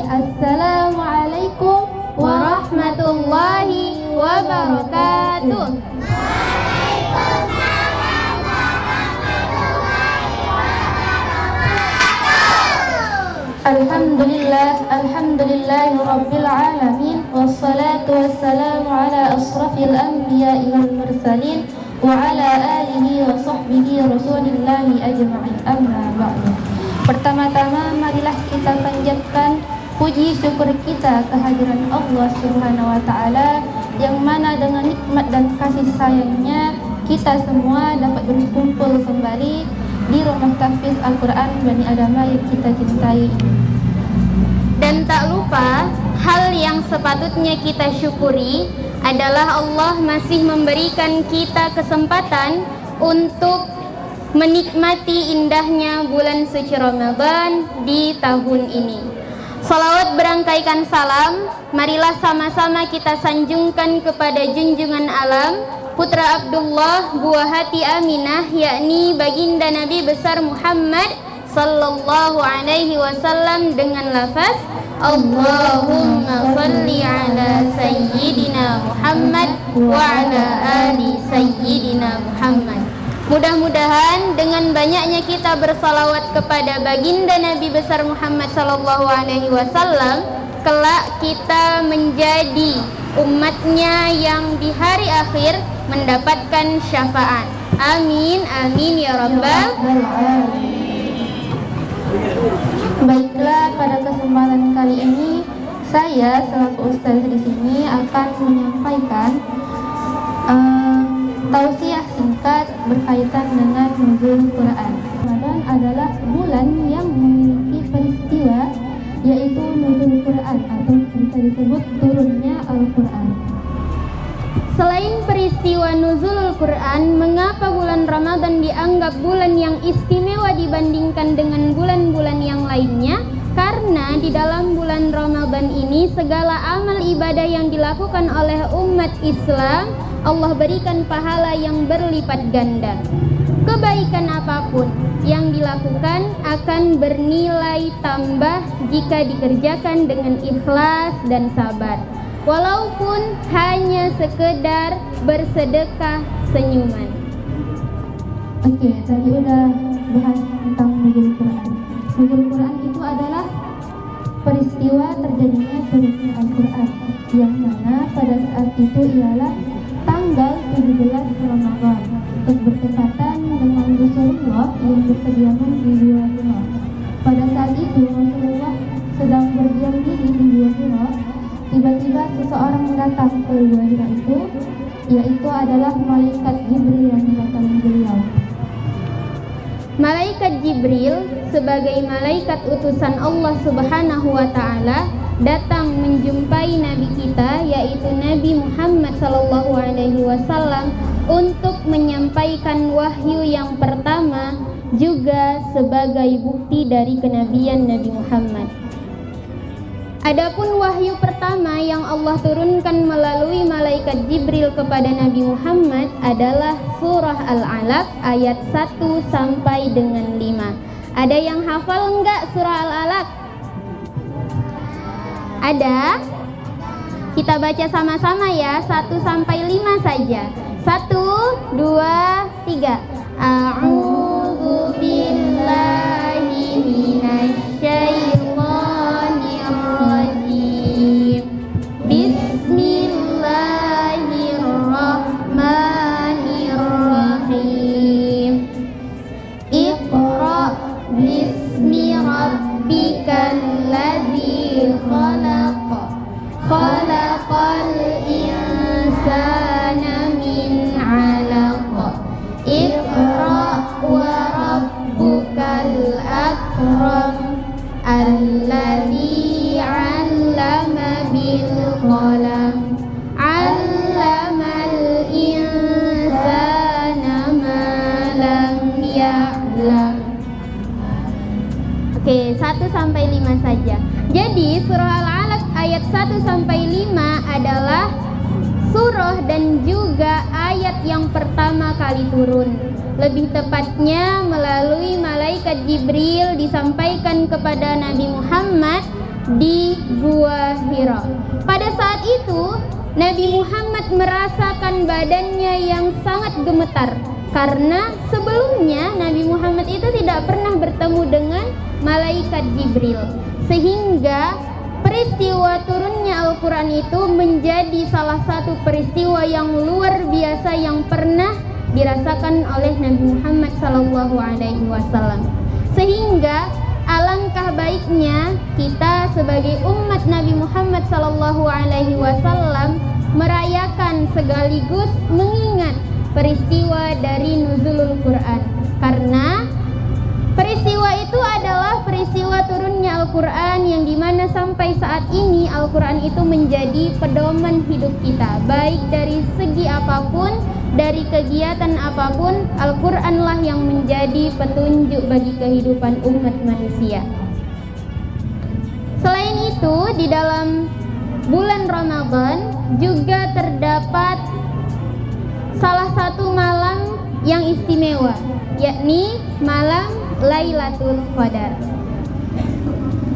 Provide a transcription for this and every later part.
Assalamualaikum warahmatullahi wabarakatuh. Alhamdulillahi rabbil alamin, wassalatu wassalamu ala asrafil anbiya'i wal mursalin wa ala alihi wa sahbihi rasulillahi ajma'in, amma ba'du. Pertama-tama marilah kita panjatkan puji syukur kita kehadiran Allah Subhanahu wa taala, yang mana dengan nikmat dan kasih sayangnya kita semua dapat berkumpul kembali di rumah tahfiz Al-Quran Bani Adama yang kita cintai ini. Dan tak lupa, hal yang sepatutnya kita syukuri adalah Allah masih memberikan kita kesempatan untuk menikmati indahnya bulan suci Ramadan di tahun ini. Salawat berangkaikan salam, marilah sama-sama kita sanjungkan kepada junjungan alam, putra Abdullah, buah hati Aminah, yakni baginda Nabi besar Muhammad sallallahu alaihi wasallam, dengan lafaz Allahumma salli ala sayyidina Muhammad wa ala ali sayyidina Muhammad. Mudah-mudahan dengan banyaknya kita bersalawat kepada baginda Nabi besar Muhammad sallallahu alaihi wasallam, kelak kita menjadi umatnya yang di hari akhir mendapatkan syafaat. Amin, amin ya rabbal alamin. Baiklah, pada kesempatan kali ini saya selaku ustaz di sini akan menyampaikan tausiah singkat berkaitan dengan nuzul Quran. Ramadan adalah bulan yang memiliki peristiwa, yaitu nuzul Quran atau bisa disebut turunnya Al-Quran. Selain peristiwa nuzul Quran, mengapa bulan Ramadan dianggap bulan yang istimewa dibandingkan dengan bulan-bulan yang lainnya? Karena di dalam bulan Ramadan ini segala amal ibadah yang dilakukan oleh umat Islam Allah berikan pahala yang berlipat ganda. Kebaikan apapun yang dilakukan akan bernilai tambah jika dikerjakan dengan ikhlas dan sabar, walaupun hanya sekedar bersedekah senyuman. Oke, tadi udah bahas tentang nuzul Quran. Nuzul Quran itu adalah peristiwa terjadinya turunnya Al-Quran, yang mana pada saat itu ialah tanggal 17 Ramadan, untuk bertepatan dengan Rasulullah yang berkediaman di Gua Hira. Pada saat itu Rasulullah sedang berdiam diri di Gua Hira. Tiba-tiba seseorang datang ke Gua Hira itu, yaitu adalah malaikat Jibril yang mendatangi beliau. Malaikat Jibril sebagai malaikat utusan Allah Subhanahu wa taala datang menjumpai nabi kita, yaitu Nabi Muhammad sallallahu alaihi wasallam, untuk menyampaikan wahyu yang pertama, juga sebagai bukti dari kenabian Nabi Muhammad. Adapun wahyu pertama yang Allah turunkan melalui malaikat Jibril kepada Nabi Muhammad adalah surah Al-Alaq ayat 1 sampai dengan 5. Ada yang hafal enggak surah Al-Alaq? Ada? Kita baca sama-sama ya, 1 sampai 5 saja. 1, 2, 3. A'udzu billahi minasyaitonir rajim. Bismillahirrahmanirrahim. Iqra bismi rabbikal ladzi khalaq. Khalaqal insana min 'alaq. Iqra wa rabbukal akram. Alladzi 'allama bil qalam. 'Allamal insana ma lam ya'lam. Oke, 1 sampai 5 saja. Jadi surah Al-Alaq ayat 1 sampai 5 adalah surah dan juga ayat yang pertama kali turun. Lebih tepatnya melalui malaikat Jibril disampaikan kepada Nabi Muhammad di Gua Hira. Pada saat itu Nabi Muhammad merasakan badannya yang sangat gemetar, karena sebelumnya Nabi Muhammad itu tidak pernah bertemu dengan malaikat Jibril, sehingga peristiwa turunnya Al-Quran itu menjadi salah satu peristiwa yang luar biasa yang pernah dirasakan oleh Nabi Muhammad SAW. Sehingga alangkah baiknya kita sebagai umat Nabi Muhammad SAW merayakan sekaligus mengingat peristiwa dari nuzulul Quran, karena peristiwa itu adalah peristiwa turunnya Al-Quran yang dimana sampai saat ini Al-Quran itu menjadi pedoman hidup kita, baik dari segi apapun, dari kegiatan apapun, Al-Quranlah yang menjadi petunjuk bagi kehidupan umat manusia. Selain itu, di dalam bulan Ramadan juga terdapat salah satu malam yang istimewa, yakni malam Lailatul Qadar.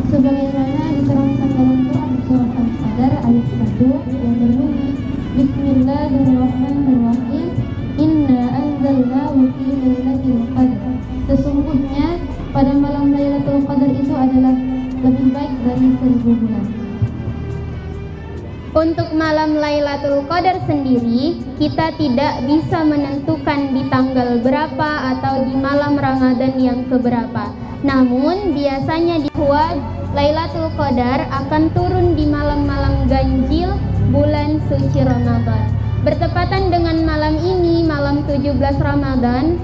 Sebagaimana diterangkan dalam Quran surah Al-Qadar ayat 1 yang berbunyi Bismillahirrahmanirrahim, Inna anzalnahu fi lailatul qadar. Sesungguhnya pada malam Lailatul Qadar itu adalah lebih baik dari 1000 bulan. Untuk malam Lailatul Qadar sendiri, kita tidak bisa menentukan di tanggal berapa atau di malam Ramadan yang keberapa. Namun biasanya bahwa Lailatul Qadar akan turun di malam-malam ganjil bulan suci Ramadan. Bertepatan dengan malam ini, malam 17 Ramadan,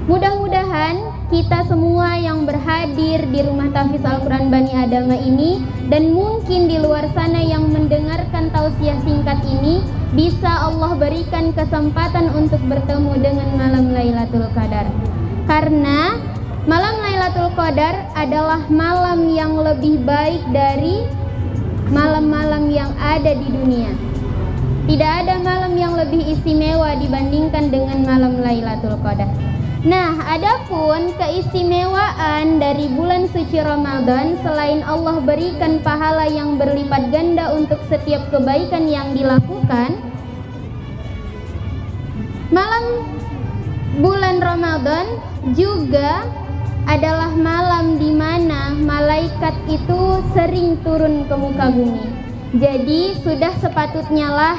mudah-mudahan kita semua yang berhadir di rumah tahfiz Al-Quran Bani Adama ini dan mungkin di luar sana yang mendengarkan tausiah singkat ini bisa Allah berikan kesempatan untuk bertemu dengan malam Lailatul Qadar. Karena malam Lailatul Qadar adalah malam yang lebih baik dari malam-malam yang ada di dunia. Tidak ada malam yang lebih istimewa dibandingkan dengan malam Lailatul Qadar. Nah, adapun keistimewaan dari bulan suci Ramadan, selain Allah berikan pahala yang berlipat ganda untuk setiap kebaikan yang dilakukan, malam bulan Ramadan juga adalah malam di mana malaikat itu sering turun ke muka bumi. Jadi sudah sepatutnya lah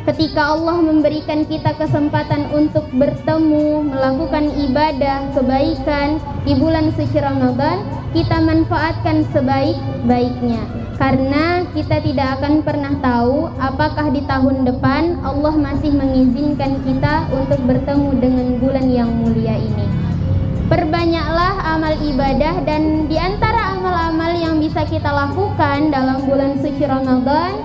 ketika Allah memberikan kita kesempatan untuk bertemu, melakukan ibadah, kebaikan di bulan suci Ramadan, kita manfaatkan sebaik-baiknya. Karena kita tidak akan pernah tahu apakah di tahun depan Allah masih mengizinkan kita untuk bertemu dengan bulan yang mulia ini. Perbanyaklah amal ibadah, dan di antara amal-amal yang bisa kita lakukan dalam bulan suci Ramadan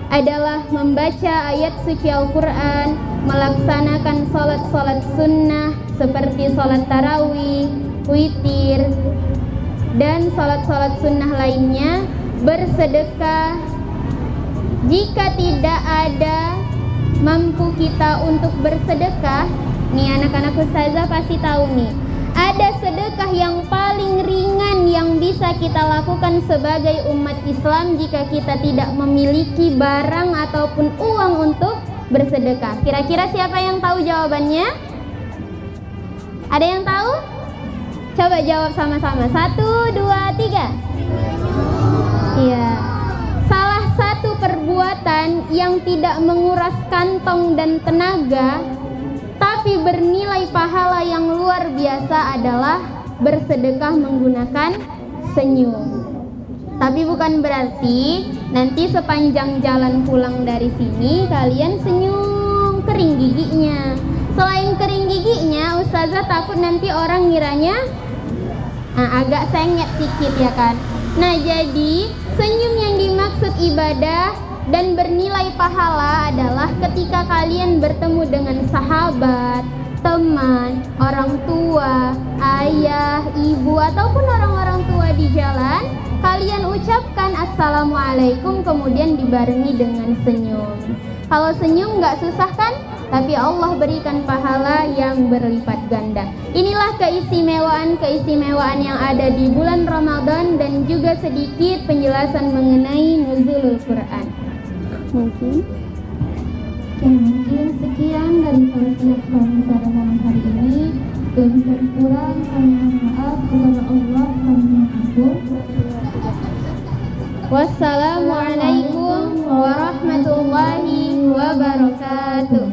adalah membaca ayat suci Al-Quran, melaksanakan salat-salat sunnah seperti salat tarawih, witir, dan salat-salat sunnah lainnya, bersedekah. Jika tidak ada mampu kita untuk bersedekah, nih anak-anak ustazah pasti tahu nih, ada sedekah yang paling ringan yang bisa kita lakukan sebagai umat Islam jika kita tidak memiliki barang ataupun uang untuk bersedekah. Kira-kira siapa yang tahu jawabannya? Ada yang tahu? Coba jawab sama-sama. 1, 2, 3. Iya. Salah satu perbuatan yang tidak menguras kantong dan tenaga tapi bernilai pahala yang luar biasa adalah bersedekah menggunakan senyum. Tapi bukan berarti nanti sepanjang jalan pulang dari sini kalian senyum kering giginya. Selain kering giginya, ustazah takut nanti orang ngiranya agak sengit sedikit ya kan. Nah, jadi senyum yang dimaksud ibadah dan bernilai pahala adalah ketika kalian bertemu dengan sahabat, teman, orang tua, ayah, ibu, ataupun orang-orang tua di jalan, kalian ucapkan Assalamualaikum kemudian dibarengi dengan senyum. Kalau senyum nggak susah kan? tapi Allah berikan pahala yang berlipat ganda. Inilah keistimewaan yang ada di bulan Ramadan dan juga sedikit penjelasan mengenai nuzulul Quran. Mungkin sekian dari tausiah kami pada malam hari ini. Lebih dan kurang kami mohon maaf kepada Allah kami yang agung. Wassalamualaikum warahmatullahi wabarakatuh.